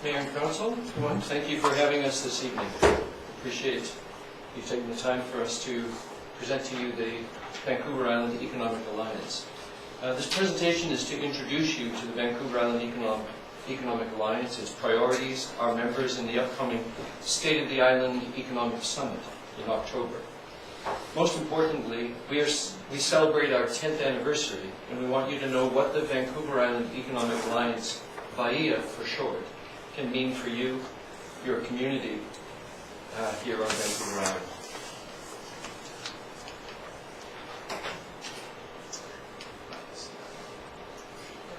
Mayor and Council, thank you for having us this evening. Appreciate you taking the time for us to present to you the Vancouver Island Economic Alliance. This presentation is to introduce you to the Vancouver Island Economic Alliance, its priorities, our members in the upcoming State of the Island Economic Summit in October. Most importantly, we celebrate our 10th anniversary, and we want you to know what the Vancouver Island Economic Alliance, VAIA for short, can mean for you, your community here on Vancouver Island.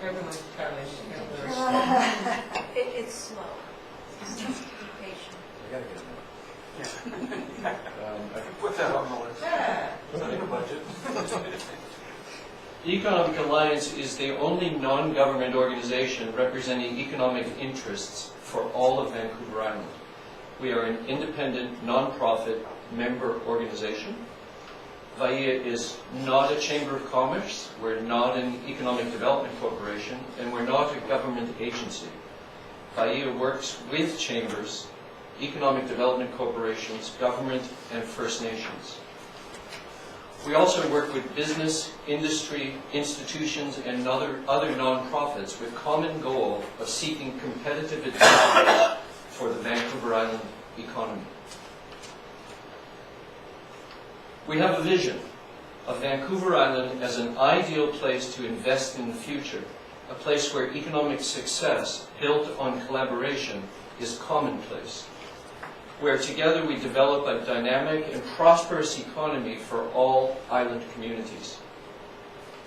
Everyone's probably It's slow. Just be patient. I can put that on the list. It's not in the budget. The Economic Alliance is the only non-government organization representing economic interests for all of Vancouver Island. We are an independent, non-profit member organization. VAIA is not a chamber of commerce, we're not an economic development corporation, and we're not a government agency. VAIA works with chambers, economic development corporations, government, and First Nations. We also work with business, industry, institutions, and other non-profits with common goal of seeking competitive advantages for the Vancouver Island economy. We have a vision of Vancouver Island as an ideal place to invest in the future, a place where economic success built on collaboration is commonplace, where together we develop a dynamic and prosperous economy for all island communities.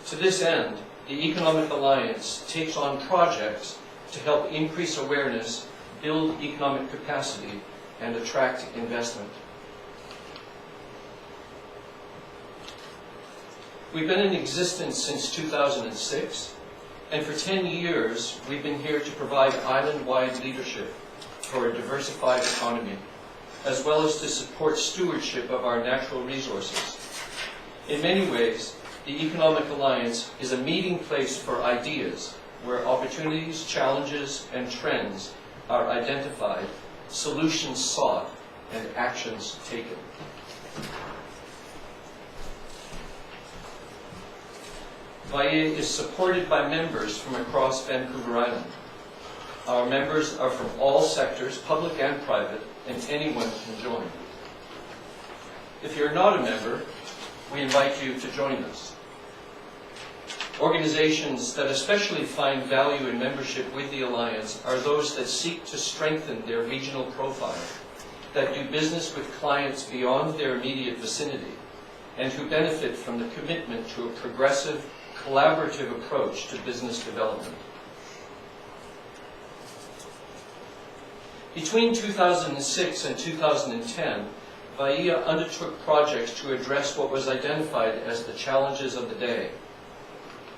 To this end, the Economic Alliance takes on projects to help increase awareness, build economic capacity, and attract investment. We've been in existence since 2006, and for 10 years we've been here to provide island-wide leadership for a diversified economy, as well as to support stewardship of our natural resources. In many ways, the Economic Alliance is a meeting place for ideas, where opportunities, challenges, and trends are identified, solutions sought, and actions taken. VAIA is supported by members from across Vancouver Island. Our members are from all sectors, public and private, and anyone can join. If you're not a member, we invite you to join us. Organizations that especially find value in membership with the Alliance are those that seek to strengthen their regional profile, that do business with clients beyond their immediate vicinity, and who benefit from the commitment to a progressive, collaborative approach to business development. Between 2006 and 2010, VAIA undertook projects to address what was identified as the challenges of the day: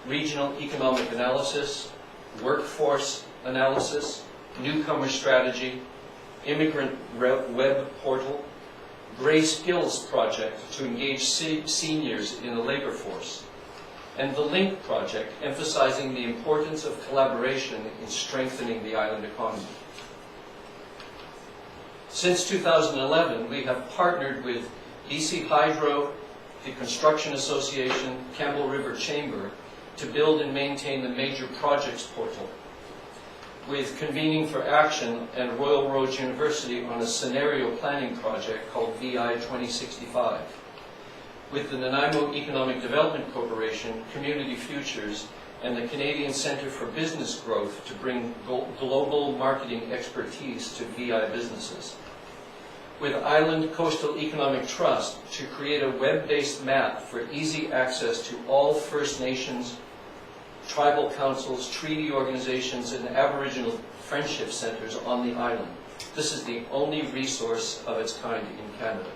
regional economic analysis, workforce analysis, newcomer strategy, immigrant web portal, Grey Skills project to engage seniors in the labor force, and the LINK project, emphasizing the importance of collaboration in strengthening the island economy. Since 2011, we have partnered with BC Hydro, the Construction Association, Campbell River Chamber to build and maintain the Major Projects Portal, with Convening for Action and Royal Roads University on a scenario planning project called VI 2065, with the Nanaimo Economic Development Corporation, Community Futures, and the Canadian Centre for Business Growth to bring global marketing expertise to VI businesses, with Island Coastal Economic Trust to create a web-based map for easy access to all First Nations, tribal councils, treaty organizations, and Aboriginal friendship centers on the island. This is the only resource of its kind in Canada.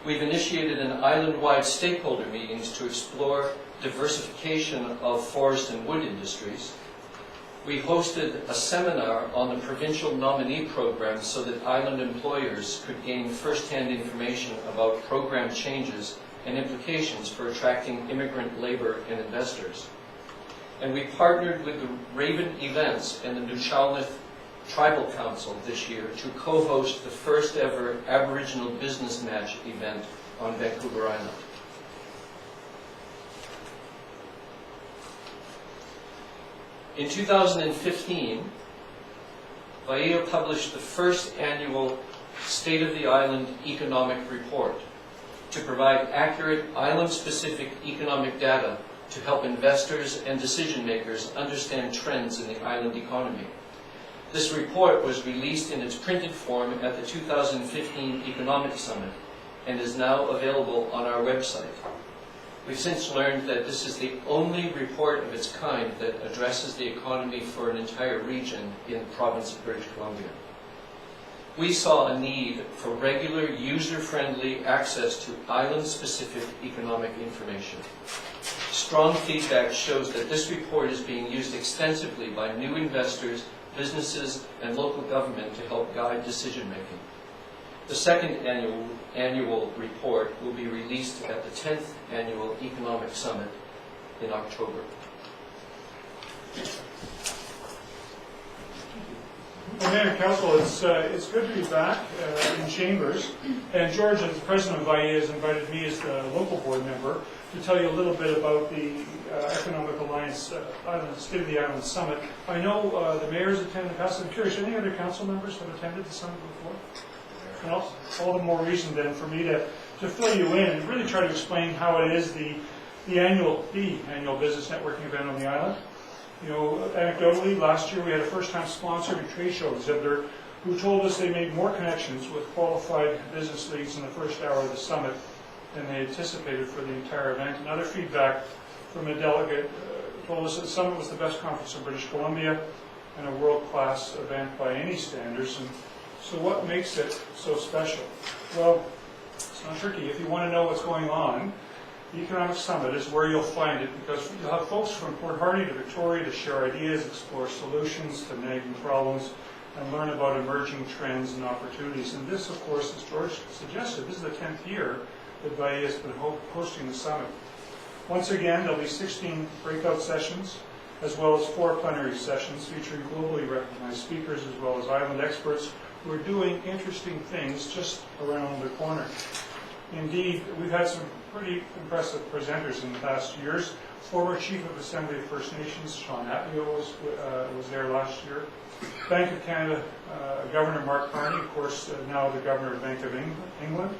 We've initiated an island-wide stakeholder meetings to explore diversification of forest and wood industries. We hosted a seminar on the provincial nominee program so that island employers could gain first-hand information about program changes and implications for attracting immigrant labor and investors. And we partnered with the Raven Events and the Nushalnath Tribal Council this year to co-host the first ever Aboriginal Business Match event on Vancouver Island. In 2015, Vaia published the first annual State of the Island Economic Report to provide accurate island-specific economic data to help investors and decision makers understand trends in the island economy. This report was released in its printed form at the 2015 Economic Summit and is now available on our website. We've since learned that this is the only report of its kind that addresses the economy for an entire region in the province of British Columbia. We saw a need for regular, user-friendly access to island-specific economic information. Strong feedback shows that this report is being used extensively by new investors, businesses, and local government to help guide decision-making. The second annual report will be released at the 10th Annual Economic Summit in October. Well, Mayor and Council, it's good to be back in Chambers. And George, as President of VIA, has invited me as the local board member to tell you a little bit about the Economic Alliance State of the Island Summit. I know the mayor's attended the past. I'm curious, any other council members have attended the summit before? No? All the more reason then for me to fill you in and really try to explain how it is the annual business networking event on the island. You know, anecdotally, last year we had a first-time sponsor and trade show exhibitor who told us they made more connections with qualified business leads in the first hour of the summit than they anticipated for the entire event. And other feedback from a delegate told us that the summit was the best conference in British Columbia and a world-class event by any standards. And so what makes it so special? Well, it's not tricky. If you want to know what's going on, the Economic Summit is where you'll find it, because you'll have folks from Port Hardy to Victoria to share ideas, explore solutions to nagging problems, and learn about emerging trends and opportunities. And this, of course, as George suggested, this is the 10th year that VIA has been hosting the summit. Once again, there'll be 16 breakout sessions, as well as 4 plenary sessions featuring globally recognized speakers, as well as island experts who are doing interesting things just around the corner. Indeed, we've had some pretty impressive presenters in the past years. Former Chief of Assembly of First Nations, Sean Atleo, was there last year. Bank of Canada Governor Mark Carney, of course, now the Governor of Bank of England.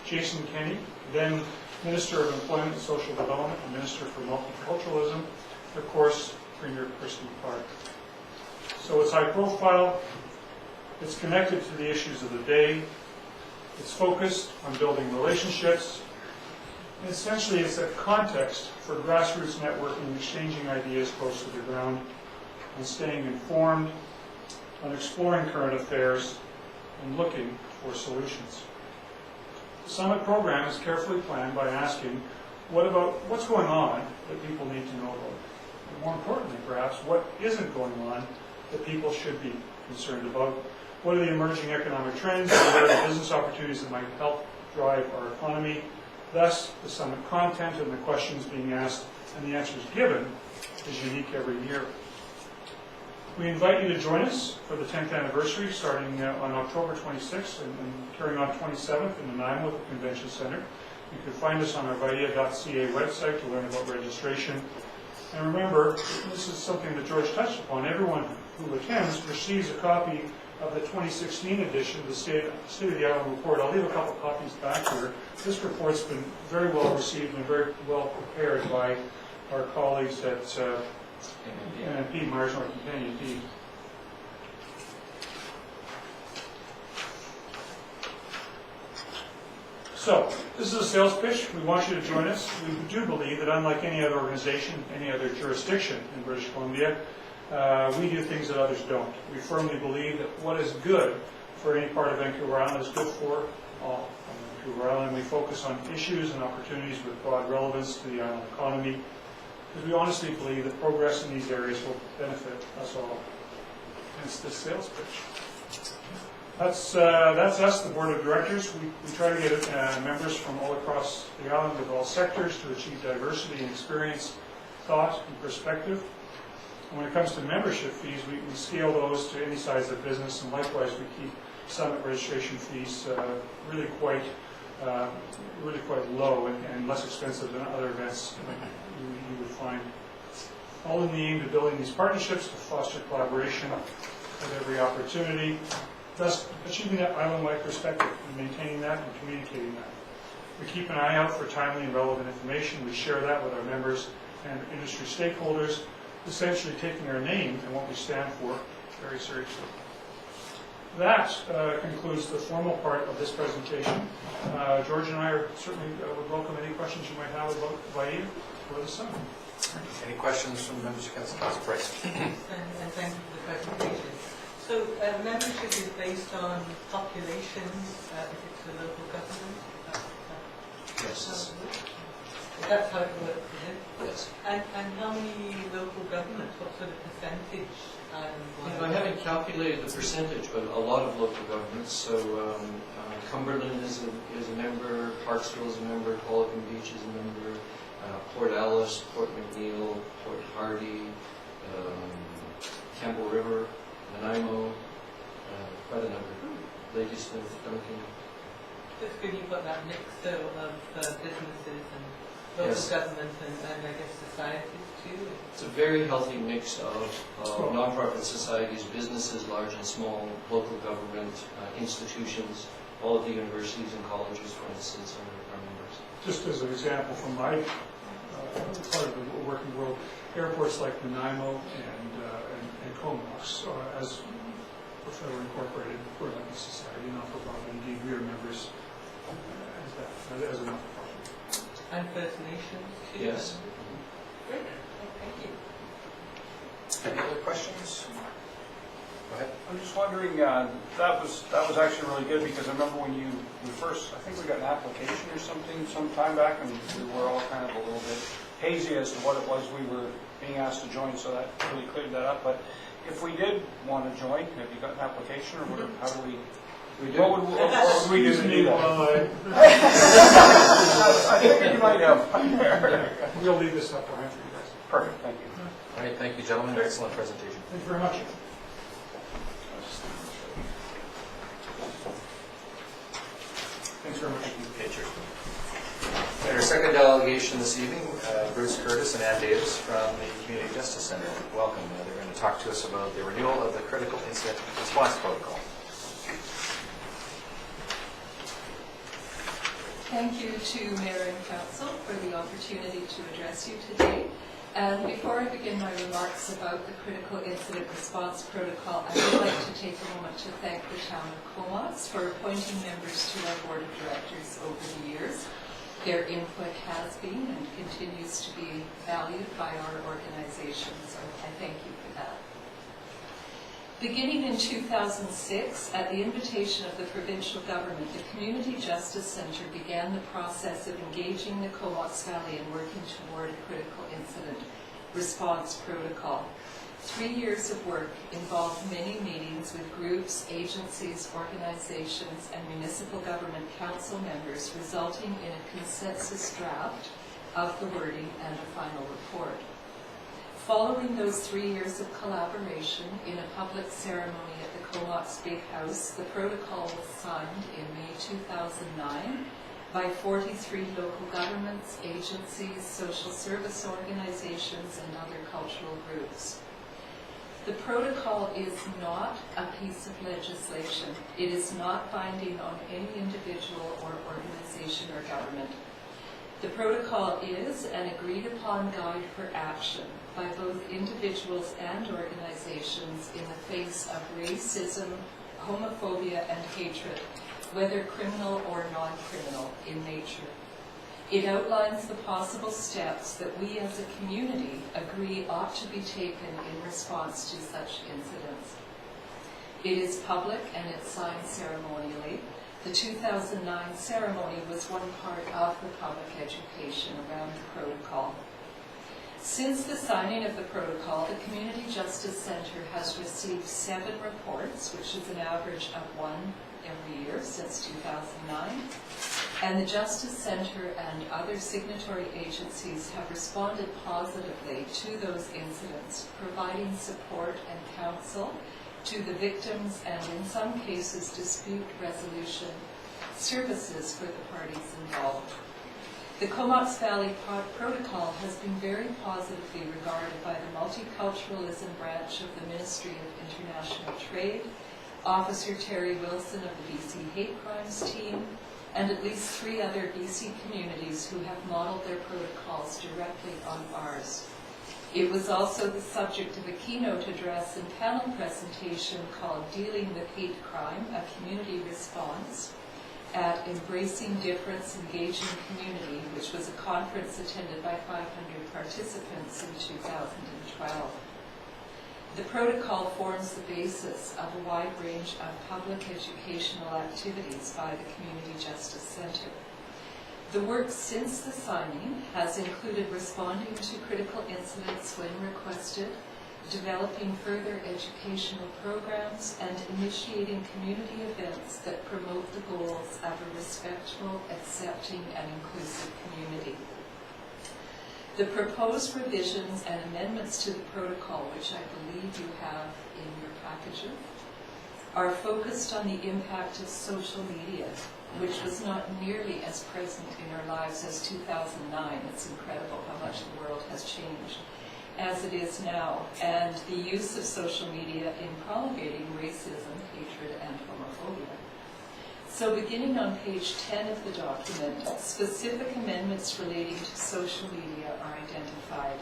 Jason Kenney, then Minister of Employment and Social Development and Minister for Multiculturalism. Of course, Premier Christy Clark. So it's high profile. It's connected to the issues of the day. It's focused on building relationships. And essentially, it's a context for grassroots networking, exchanging ideas close to the ground, and staying informed, on exploring current affairs, and looking for solutions. The summit program is carefully planned by asking, what's going on that people need to know about? And more importantly, perhaps, what isn't going on that people should be concerned about? What are the emerging economic trends? What are the business opportunities that might help drive our economy? Thus, the summit content and the questions being asked and the answers given is unique every year. We invite you to join us for the 10th anniversary, starting on October 26th and carrying on 27th in Nanaimo at the Convention Center. You can find us on our vaia.ca website to learn about registration. And remember, this is something that George touched upon. Everyone who attends receives a copy of the 2016 edition of the State of the Island Report. I'll leave a couple copies back here. This report's been very well received and very well prepared by our colleagues at NNP, Mars North and NNP. So, this is a sales pitch. We want you to join us. We do believe that unlike any other organization, any other jurisdiction in British Columbia, we do things that others don't. We firmly believe that what is good for any part of Vancouver Island is good for all. Vancouver Island. We focus on issues and opportunities with broad relevance to the island economy, because we honestly believe that progress in these areas will benefit us all. Hence this sales pitch. That's us, the Board of Directors. We try to get members from all across the island with all sectors to achieve diversity and experience, thought, and perspective. And when it comes to membership fees, we scale those to any size of business, and likewise we keep summit registration fees really quite low and less expensive than other events you would find. All in the aim of building these partnerships to foster collaboration at every opportunity, thus achieving that island-wide perspective and maintaining that and communicating that. We keep an eye out for timely and relevant information. We share that with our members and industry stakeholders, essentially taking our name and what we stand for very seriously. That concludes the formal part of this presentation. George and I certainly would welcome any questions you might have about VIA or the summit. Any questions from members of council? Council Price. And thank you for the presentation. So membership is based on population, if it's a local government? Yes. That's how it works, is it? Yes. And how many local governments, what sort of percentage? I haven't calculated the percentage, but a lot of local governments. So Cumberland is a member, Parksville is a member, Pelican Beach is a member, Port Alice, Port McNeil, Port Hardy, Campbell River, Nanaimo, quite a number. Ladysmith, Duncan. It's good you've got that mix though of businesses and local Yes. government and I guess societies too. It's a very healthy mix of nonprofit societies, businesses, large and small, local government, institutions. All of the universities and colleges, for instance, are members. Just as an example from my part of the working world, airports like Nanaimo and Comox, as federally incorporated, we're like a society, not-for-profit. Indeed, we are members as a not-for-profit. And First Nations too? Yes. Great, thank you. Any other questions? Go ahead. I'm just wondering, that was actually really good, because I remember when we first, I think we got an application or something some time back, and we were all kind of a little bit hazy as to what it was we were being asked to join, so that really cleared that up. But if we did want to join, have you got an application, or how do we? What would we do to do that? I think you might have. We'll leave this up behind for you guys. Perfect, thank you. All right, thank you, gentlemen. Excellent presentation. Thank you very much. Thanks very much. Okay, cheers. And our second delegation this evening, Bruce Curtis and Ann Davis from the Community Justice Center. Welcome. They're going to talk to us about the renewal of the Critical Incident Response Protocol. Thank you to Mayor and Council for the opportunity to address you today. And before I begin my remarks about the Critical Incident Response Protocol, I would like to take a moment to thank the town of Comox for appointing members to our Board of Directors over the years. Their input has been and continues to be valued by our organization, so I thank you for that. Beginning in 2006, at the invitation of the provincial government, the Community Justice Centre began the process of engaging the Comox Valley and working toward a critical incident response protocol. 3 years of work involved many meetings with groups, agencies, organizations, and municipal government council members, resulting in a consensus draft of the wording and a final report. Following those 3 years of collaboration, in a public ceremony at the Comox Big House, the protocol was signed in May 2009 by 43 local governments, agencies, social service organizations, and other cultural groups. The protocol is not a piece of legislation. It is not binding on any individual or organization or government. The protocol is an agreed-upon guide for action by both individuals and organizations in the face of racism, homophobia, and hatred, whether criminal or non-criminal in nature. It outlines the possible steps that we as a community agree ought to be taken in response to such incidents. It is public and it's signed ceremonially. The 2009 ceremony was one part of the public education around the protocol. Since the signing of the protocol, the Community Justice Centre has received 7 reports, which is an average of 1 every year since 2009. And the Justice Centre and other signatory agencies have responded positively to those incidents, providing support and counsel to the victims and, in some cases, dispute resolution services for the parties involved. The Comox Valley Protocol has been very positively regarded by the Multiculturalism Branch of the Ministry of International Trade, Officer Terry Wilson of the BC Hate Crimes Team, and at least 3 other BC communities who have modeled their protocols directly on ours. It was also the subject of a keynote address and panel presentation called Dealing with Hate Crime, a Community Response, at Embracing Difference Engaging Community, which was a conference attended by 500 participants in 2012. The protocol forms the basis of a wide range of public educational activities by the Community Justice Centre. The work since the signing has included responding to critical incidents when requested, developing further educational programs, and initiating community events that promote the goals of a respectful, accepting, and inclusive community. The proposed revisions and amendments to the protocol, which I believe you have in your packages, are focused on the impact of social media, which was not nearly as present in our lives as 2009. It's incredible how much the world has changed as it is now, and the use of social media in promulgating racism, hatred, and homophobia. So beginning on page 10 of the document, specific amendments relating to social media are identified.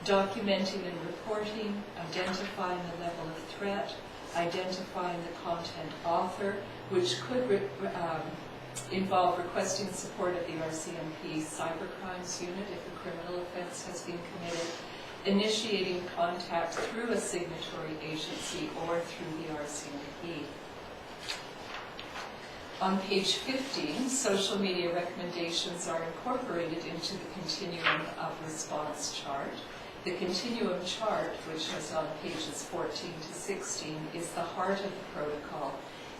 Documenting and reporting, identifying the level of threat, identifying the content author, which could involve requesting support of the RCMP Cybercrimes Unit if a criminal offense has been committed, initiating contact through a signatory agency or through the RCMP. On page 15, social media recommendations are incorporated into the Continuum of Response chart. The Continuum chart, which is on pages 14 to 16, is the heart of the protocol,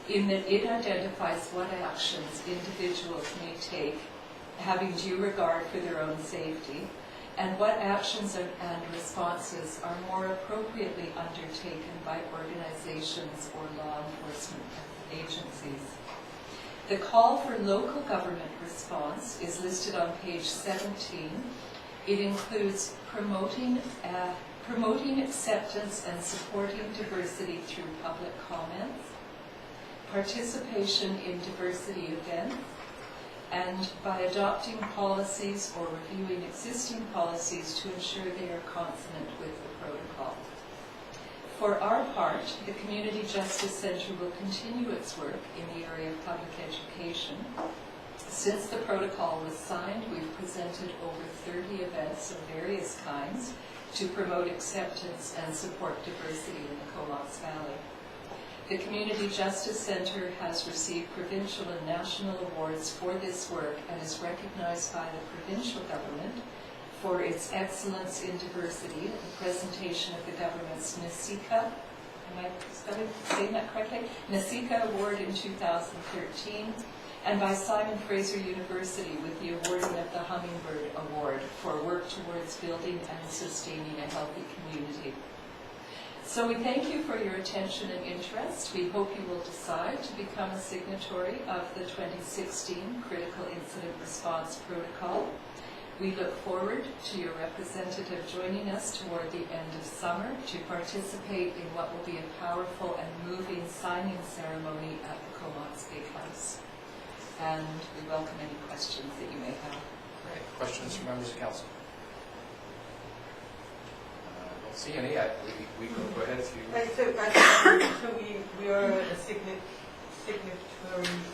in that it identifies what actions individuals may take, having due regard for their own safety, and what actions and responses are more appropriately undertaken by organizations or law enforcement agencies. The call for local government response is listed on page 17. It includes promoting acceptance and supporting diversity through public comments, participation in diversity events, and by adopting policies or reviewing existing policies to ensure they are consonant with the protocol. For our part, the Community Justice Centre will continue its work in the area of public education. Since the protocol was signed, we've presented over 30 events of various kinds to promote acceptance and support diversity in the Comox Valley. The Community Justice Centre has received provincial and national awards for this work and is recognized by the provincial government for its excellence in diversity, the presentation of the government's NACICA, am I saying that correctly? NACICA Award in 2013, and by Simon Fraser University with the awarding of the Hummingbird Award for work towards building and sustaining a healthy community. So we thank you for your attention and interest. We hope you will decide to become a signatory of the 2016 Critical Incident Response Protocol. We look forward to your representative joining us toward the end of summer to participate in what will be a powerful and moving signing ceremony at the Comox Big House. And we welcome any questions that you may have. Great. Questions from members of council? I don't see any. We can go ahead if you... So we are a signatory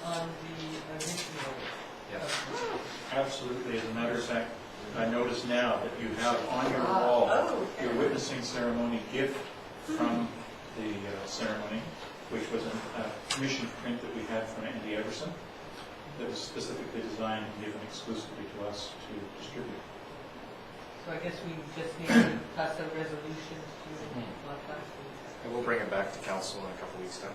on the original. Yes. Absolutely. As a matter of fact, I notice now that you have on your wall okay. your witnessing ceremony gift from the ceremony. which was a commissioned print that we had from Andy Everson that was specifically designed and given exclusively to us to distribute. So I guess we just need to pass a resolution to block that. And we'll bring it back to council in a couple weeks' time.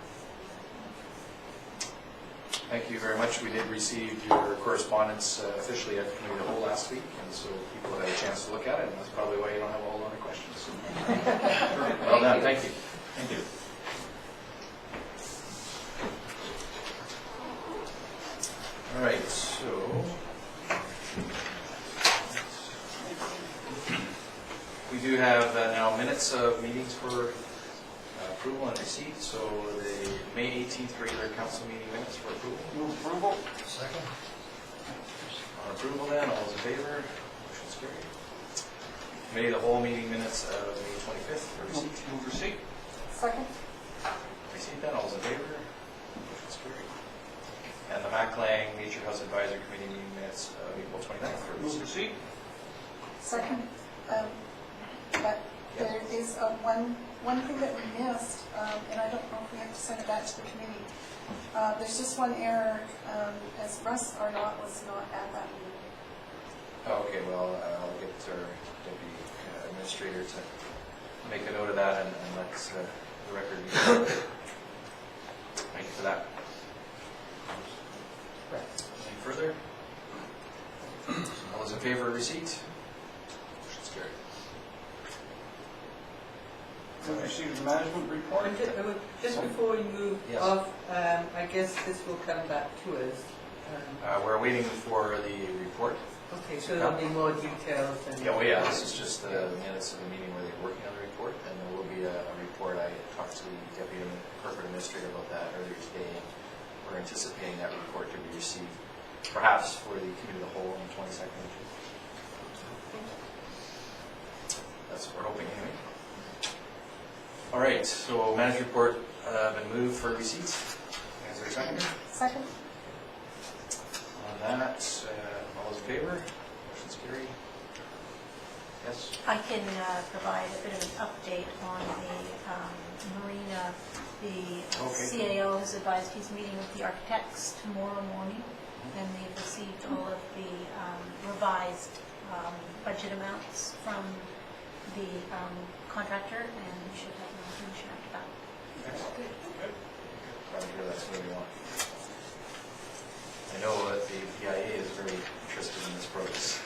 Thank you very much. We did receive your correspondence officially at Committee of the Whole last week, and so people had a chance to look at it, and that's probably why you don't have a whole lot of questions. Well done, thank you. Thank you. All right, so we do have now minutes of meetings for approval and receipt. So the May 18th regular council meeting minutes for approval. Move approval. Second. On approval then, all those in favor? Motion's carried. Committee of the Whole meeting minutes of May 25th for receipt. Move receipt. Second. Receipt then, all those in favor? Motion's carried. And the Macklang Nature House Advisory Committee meeting minutes of April 29th for Move receipt. receipt. Second. But there is one thing that we missed, and I don't know if we have to send it back to the committee. There's just one error, as Russ Arnott was not at that meeting. Oh, okay, well, I'll get our deputy administrator to make a note of that and let the record be known. Thank you for that. Any further? All those in favor of receipt? Motion's carried. Move receipt of the management report. Just before we move Yes. off, I guess this will come back to us. We're waiting for the report. Okay, so there'll be more details and... Yeah, well, yeah, this is just the minutes of the meeting where they're working on the report, and there will be a report. I talked to the deputy corporate administrator about that earlier today, and we're anticipating that report to be received perhaps for the committee of the whole on the 22nd. That's what we're hoping anyway. All right, so manager report been moved for receipts. Is there a second? Second. On that, all those in favor? Motion's carried. Yes? I can provide a bit of an update on the marina. The Okay. CAO has advised he's meeting with the architects tomorrow morning, and they've received all of the revised budget amounts from the contractor, and we should have more information after that. Excellent. Good. Glad to hear that's what we want. I know that the PIA is very interested in this process.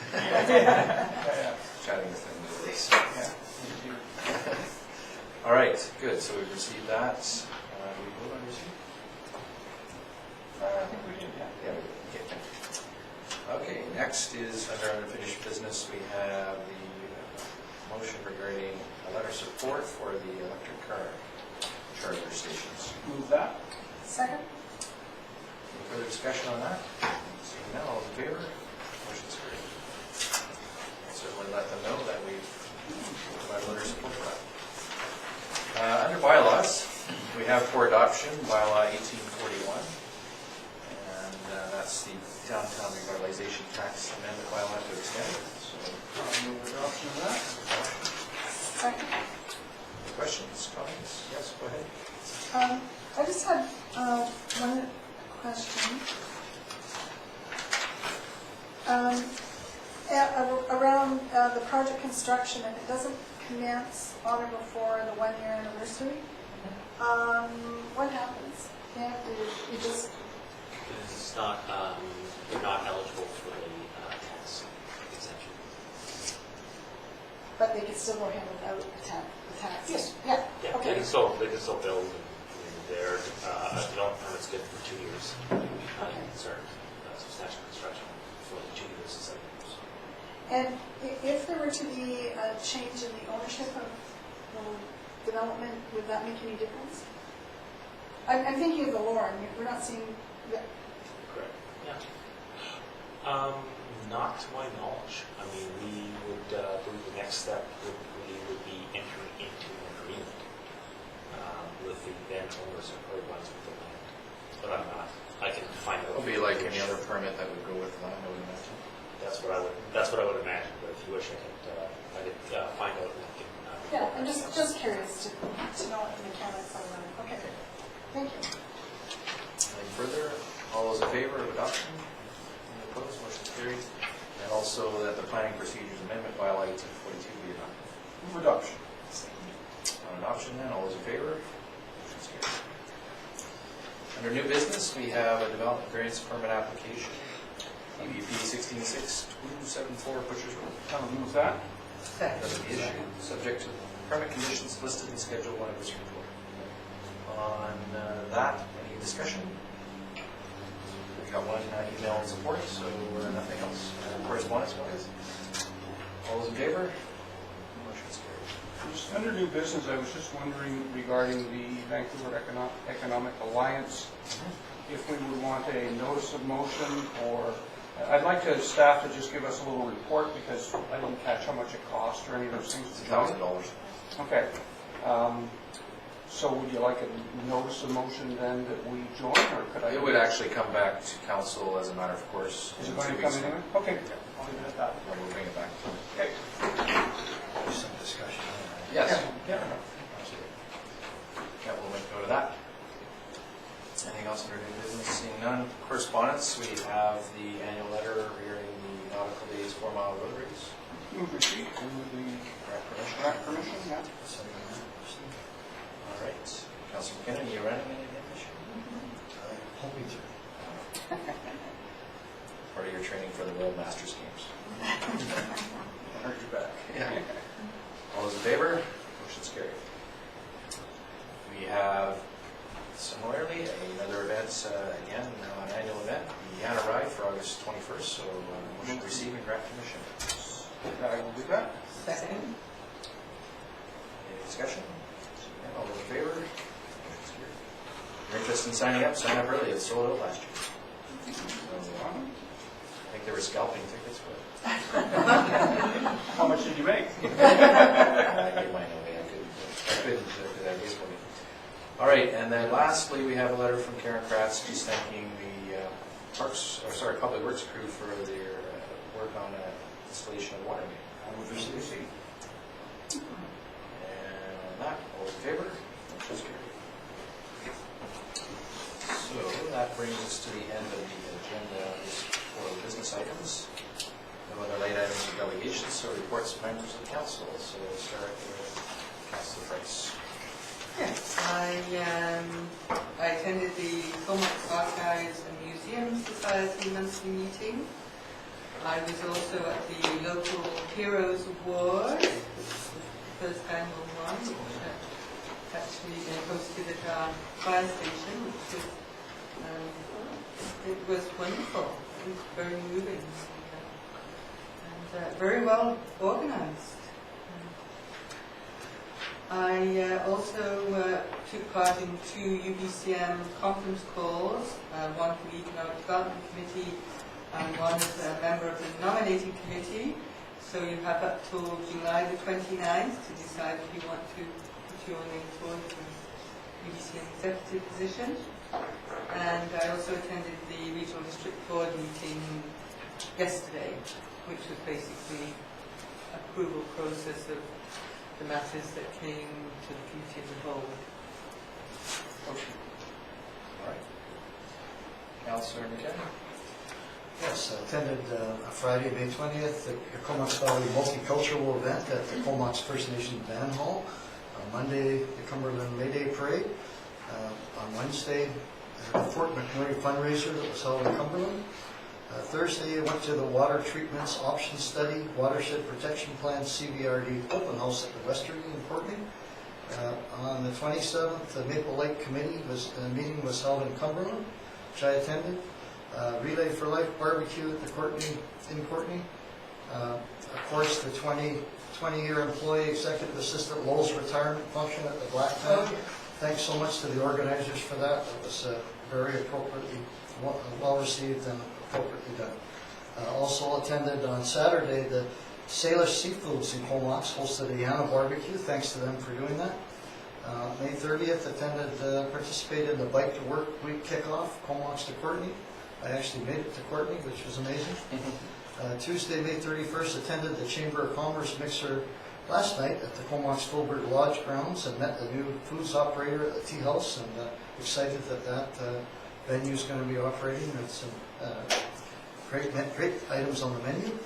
Chatting with them these days. All right, good. So we've received that. Do we vote on receipt? I think we did, yeah. Yeah, we did. Okay, next is under unfinished business. We have the motion regarding a letter of support for the electric car charger stations. Move that. Second. Any further discussion on that? Seeing none, all those in favor? Motion's carried. Certainly let them know that we've provided a letter of support for that. Under bylaws, we have for adoption bylaw 1841, and that's the downtown revitalization tax amendment bylaw to extend it. So, I'll move adoption of that. Second. questions, comments? Yes, go ahead. I just had one question. Around the project construction, if it doesn't commence on or before the 1-year anniversary, what happens? You just, It's not, you're not eligible for the tax exemption. but they can still go ahead without the tax? Yes. Yeah, Yeah, okay. they can still build, and their development permit's good for 2 years. Okay. Start substantial construction for the 2 years to 7 years. And if there were to be a change in the ownership of the development, would that make any difference? I'm thinking of the Lauren, we're not seeing, Correct. Yeah. Not to my knowledge. I mean, we would believe the next step we would be entering into an agreement with the then owners or ones with the land. But I'm not. I can find out. It'll be like any other permit that would go with land, I would imagine. That's what I would imagine. But if you wish, I could find out. And I can, yeah, I'm just curious to know what the mechanics are running. Okay, thank also that the planning procedures amendment bylaw 1842 be adopted. Move adoption. On adoption then, all those in favor? Motion's carried. Under new business, we have a development variance permit application, EVP 166-274 Butchers Road. I will move that. Second. Doesn't be issued, subject to permit conditions listed in Schedule 1 of this report. On that, any discussion? We got one email in support, so nothing else. Correspondence-wise? All those in favor? Motion's carried. Just under new business, I was just wondering regarding the Vancouver Economic Alliance, if we would want a notice of motion, or I'd like staff to just give us a little report, because I didn't catch how much it cost or any of those things. $1,000. Okay. So would you like a notice of motion then that we join, or could I? It would actually come back to council as a matter of course. Is in it going 2 to come weeks' in? time. Okay, I'll leave it at that. Yeah, we'll bring it back. Okay. Some discussion. Yes. Yeah. Absolutely. Yeah, we'll make note of that. Anything else under new business? Seeing none. Correspondence, we have the annual letter regarding the Nautical Days 4-mile road race. Move receipt, move the Correct permission? direct permission, yeah. All right. Councilor McKinnon, you running anything this year? Hoping to. Part of your training for the World Masters Games. I heard you back. Yeah. All those in favor? Motion's carried. We have similarly another event, again, an annual event, the Yana Ride for August 21st, so motion to receive and grant permission. I will do that. Second. Any discussion? Yeah, all those in favor? Motion's carried. If you're interested in signing up, sign up early. It sold out last year. I think they were scalping tickets, but How much did you make? I gave mine away. I couldn't do that baseball game. All right, and then lastly, we have a letter from Karen Kratz just thanking the Public Works crew for their work on installation of water main. I will just receipt. And on that, all in favor? Motion's carried. So that brings us to the end of the agenda for business items. No other late items or delegations, so reports of members of the council. So we'll start with Councilor Price. Yes, I attended the Comox Archives and Museum Society monthly meeting. I was also at the local Heroes Award, the first annual one, which actually hosted at our fire station, which was wonderful. It was very moving and very well organized. I also took part in 2 UBCM conference calls, one for the Economic Development Committee and one as a member of the nominating committee. So you have up till July the 29th to decide if you want to put your name forward for UBCM executive position. And I also attended the Regional District Board meeting yesterday, which was basically approval process of the matters that came to the committee as a whole. Motion. All right. Councilor McKinnon? Yes, I attended on Friday, May 20th, the Comox Valley Multicultural event at the Comox First Nation Band Hall. On Monday, the Cumberland May Day Parade. On Wednesday, the Fort McMurray fundraiser that was held in Cumberland. Thursday, I went to the Water Treatments Option Study, Watershed Protection Plan, CVRD open house at the Westerly in Courtney. On the 27th, the Maple Lake Committee meeting was held in Cumberland, which I attended. Relay for Life barbecue at the Courtney. Of course, the 20-year employee executive assistant Lowell's retirement function at the Black Town. Thanks so much to the organizers for that. It was very appropriately well received and appropriately done. Also attended on Saturday the Salish Seafoods in Comox hosted a Yana barbecue. Thanks to them for doing that. May 30th, participated in the Bike to Work Week kickoff, Comox to Courtney. I actually made it to Courtney, which was amazing. Tuesday, May 31st, attended the Chamber of Commerce mixer last night at the Comox Filbert Lodge grounds and met the new foods operator at the Tea House, and excited that venue is going to be operating. It's some great items on the menu.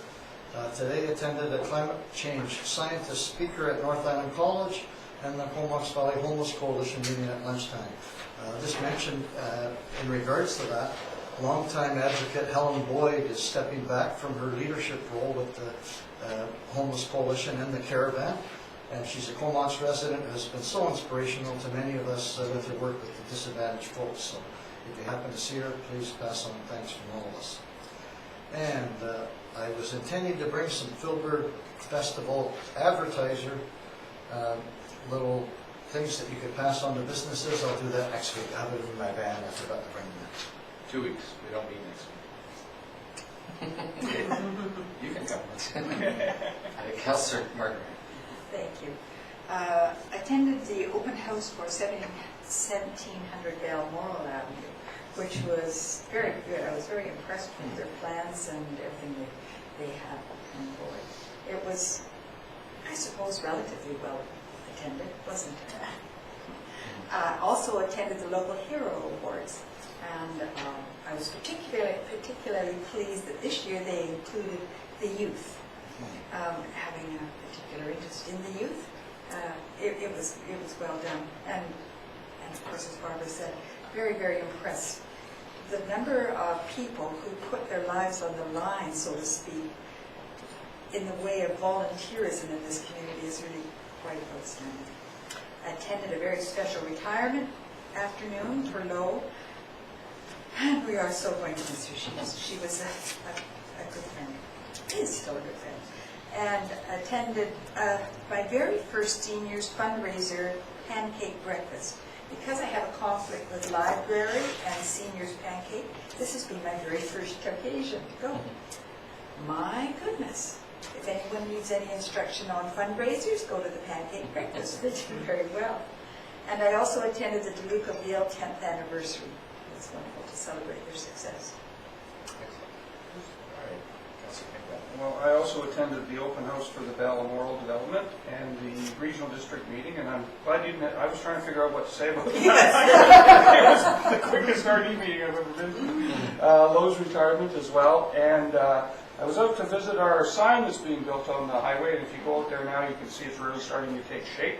Today attended a climate change scientist speaker at North Island College and the Comox Valley Homeless Coalition meeting at lunchtime. This mentioned in regards to that, longtime advocate Helen Boyd is stepping back from her leadership role with the Homeless Coalition and the Caravan. And she's a Comox resident who has been so inspirational to many of us with her work with the disadvantaged folks. So if you happen to see her, please pass on thanks from all of us. And I was intending to bring some Filbert Festival advertiser little things that you could pass on to businesses. I'll do that next week. I have it in my van. I forgot to bring them. 2 weeks, we don't meet next week. You can come. Councillor Martin. Thank you. Attended the open house for 1700 Balmoral Avenue, which was very good. I was very impressed with their plans and everything they had on board. It was, I suppose, relatively well attended, wasn't it? Also attended the local hero awards, and I was particularly pleased that this year they included the youth, having a particular interest in the youth. It was well done, and of course, as Barbara said, very, very impressed. The number of people who put their lives on the line, so to speak, in the way of volunteerism in this community is really quite outstanding. I attended a very special retirement afternoon for Lo, and we are so going to miss her. She was a good friend, is still a good friend, and attended my very first seniors fundraiser pancake breakfast. Because I have a conflict with library and seniors pancake, this has been my very first occasion to go. My goodness. If anyone needs any instruction on fundraisers, go to the pancake breakfast. They do very well. And I also attended the Duluth of Yale 10th anniversary. It's wonderful to celebrate their success. Well, I also attended the open house for the Balmoral development and the regional district meeting, and I'm glad you didn't. I was trying to figure out what to say about that. It was the quickest RD meeting I've ever been to. Lowe's retirement as well, and I was out to visit our sign that's being built on the highway, and if you go out there now, you can see it's really starting to take shape.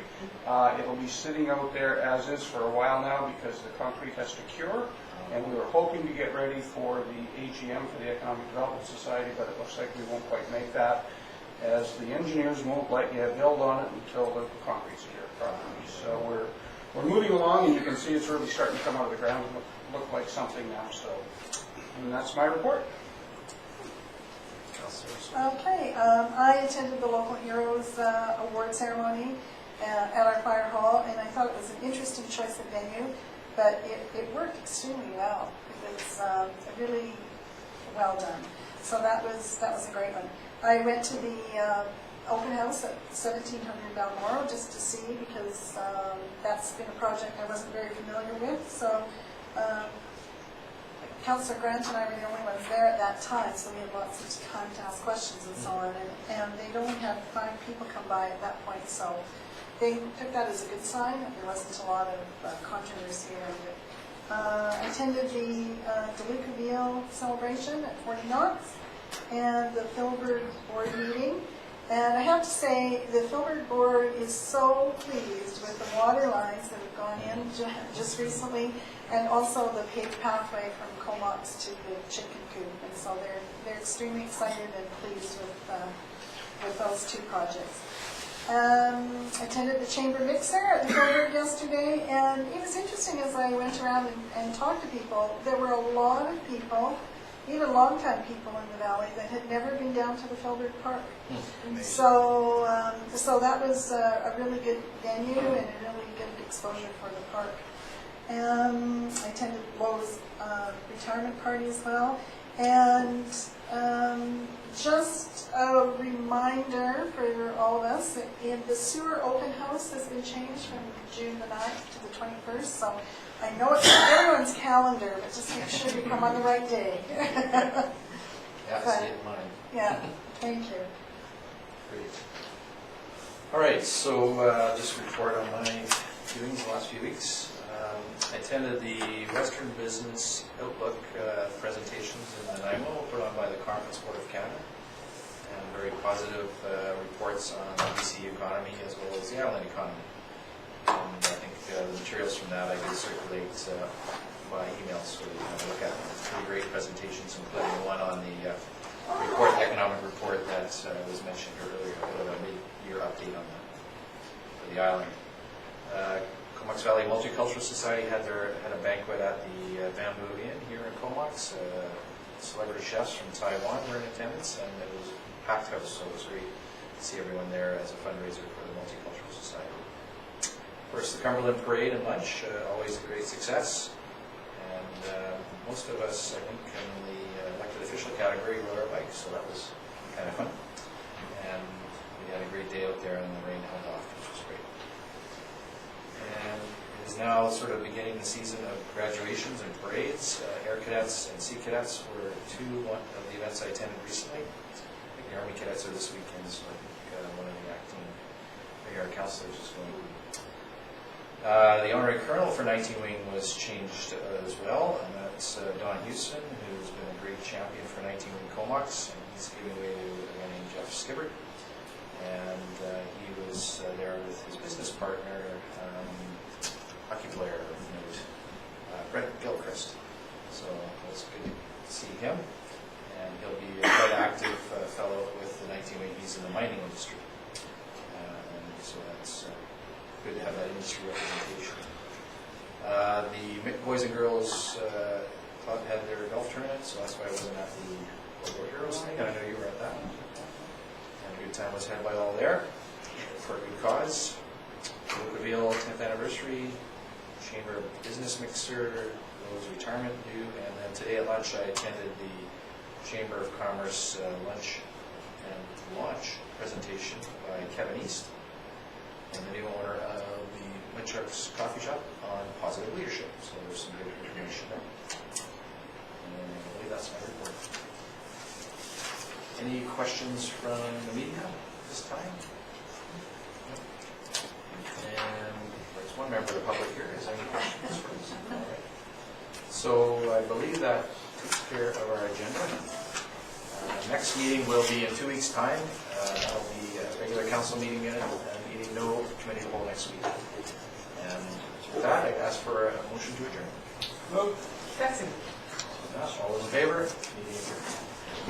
It'll be sitting out there as is for a while now because the concrete has to cure. And we were hoping to get ready for the AGM for the Economic Development Society, but it looks like we won't quite make that, as the engineers won't let you build on it until the concrete's here properly. So we're moving along, and you can see it's really starting to come out of the ground and look like something now. So, and that's my report. Okay, I attended the Local Heroes Award ceremony at our fire hall, and I thought it was an interesting choice of venue. But it worked extremely well. It was really well done. So that was a great one. I went to the open house at 1700 Balmoral just to see, because that's been a project I wasn't very familiar with. So Councillor Grant and I were the only ones there at that time, so we had lots of time to ask questions and so on. And they'd only had 5 people come by at that point, so they took that as a good sign. There wasn't a lot of controversy around it. I attended the Duluth of Yale celebration at 40 Knox and the Filbert board meeting. And I have to say, the Filbert board is so pleased with the water lines that have gone in just recently, and also the paved pathway from Comox to the chicken coop. And so they're extremely excited and pleased with those 2 projects. Attended the chamber mixer at the Filbert yesterday, and it was interesting as I went around and talked to people. There were a lot of people, even long-time people in the valley, that had never been down to the Filbert Park. So that was a really good venue and a really good exposure for the park. I attended Lowe's retirement party as well, and just a reminder for all of us that the sewer open house has been changed from June the 9th to the 21st, so I know it's on everyone's calendar, but just make sure you come on the right day. Yeah, I see it in mine. Yeah, thank you. Great. All right, so just report on my doings the last few weeks. I attended the Western Business Outlook presentations in Nanaimo, put on by the Conference Board of Canada. and very positive reports on the BC economy as well as the island economy. And I think the materials from that I can circulate by email so you can look at them. Three great presentations, including the one on the economic report that was mentioned earlier, a bit of a mid-year update on that for the island. Comox Valley Multicultural Society had a banquet at the Bamboo Inn here in Comox. Celebrity chefs from Taiwan were in attendance, and it was a packed house, so it was great to see everyone there as a fundraiser for the Multicultural Society. Of course, the Cumberland Parade and Lunch, always a great success. And most of us, I think, in the elected official category rode our bikes, so that was kind of fun. And we had a great day out there, and the rain held off, which was great. And it is now sort of beginning the season of graduations and parades. Air Cadets and Sea Cadets were one of the events I attended recently. I think the Army Cadets are this weekend, so I think one of the acting AR counselors is going. The honorary colonel for 19 Wing was changed as well, and that's Don Houston, who's been a great champion for 19 Wing Comox, and he's giving way to a guy named Jeff Skibbert. And he was there with his business partner, hockey player of note, Brent Gilchrist. So it's good to see him, and he'll be a quite active fellow with the 19 Wing. He's in the mining industry, and so that's good to have that industry representation. The Boys and Girls Club had their golf tournament, so that's why I wasn't at the Local Heroes thing, and I know you were at that. And a good time was had by all there for a good cause. Lucaville 10th anniversary, Chamber of Business Mixer, Rose retirement due, and then today at lunch I attended the Chamber of Commerce lunch and launch presentation by Kevin East, and the new owner of the Winchucks Coffee Shop on positive leadership. So there's some good information there. And I believe that's my report. Any questions from the media at this time? And there's one member of the public here. Is there any questions for us? All right. So I believe that takes care of our agenda. Next meeting will be in 2 weeks' time. That'll be a regular council meeting minute. No committee poll next week. And with that, I ask for a motion to adjourn. Move. Second. All those in favor? Meeting adjourned.